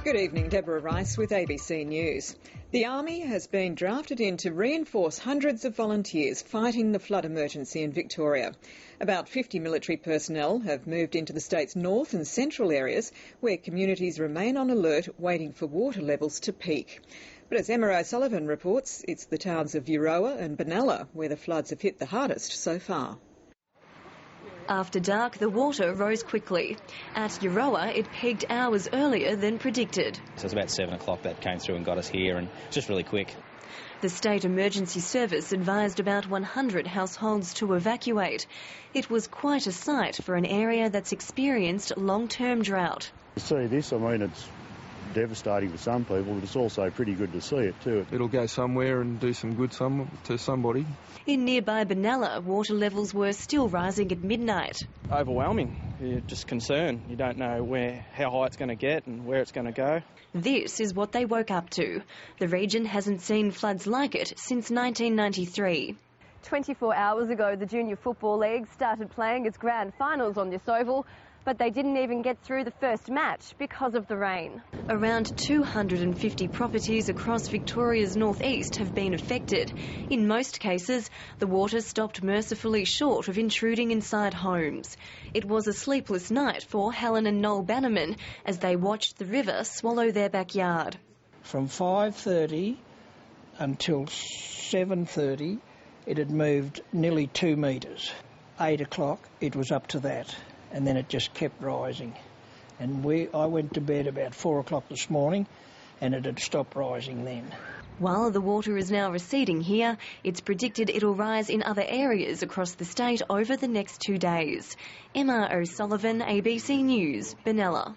Good evening, Deborah Rice with ABC News. The Army has been drafted in to reinforce hundreds of volunteers fighting the flood emergency in Victoria. About 50 military personnel have moved into the state's north and central areas where communities remain on alert waiting for water levels to peak. But as Emma O'Sullivan reports, it's the towns of Euroa and Benalla where the floods have hit the hardest so far. After dark, the water rose quickly. At Euroa, it peaked hours earlier than predicted. So it was about 7 o'clock that came through and got us here, and just really quick. The State Emergency Service advised about 100 households to evacuate. It was quite a sight for an area that's experienced long-term drought. To see this, I mean, it's devastating for some people, but it's also pretty good to see it too. It'll go somewhere and do some good to somebody. In nearby Benalla, water levels were still rising at midnight. Overwhelming. You're just concerned. You don't know how high it's going to get and where it's going to go. This is what they woke up to. The region hasn't seen floods like it since 1993. 24 hours ago, the Junior Football League started playing its grand finals on this oval, but they didn't even get through the first match because of the rain. Around 250 properties across Victoria's northeast have been affected. In most cases, the water stopped mercifully short of intruding inside homes. It was a sleepless night for Helen and Noel Bannerman as they watched the river swallow their backyard. From 5:30 until 7:30, it had moved nearly 2 metres. 8 o'clock, it was up to that. And then it just kept rising. And I went to bed about 4 o'clock this morning and it had stopped rising then. While the water is now receding here, it's predicted it'll rise in other areas across the state over the next 2 days. Emma O'Sullivan, ABC News, Benalla.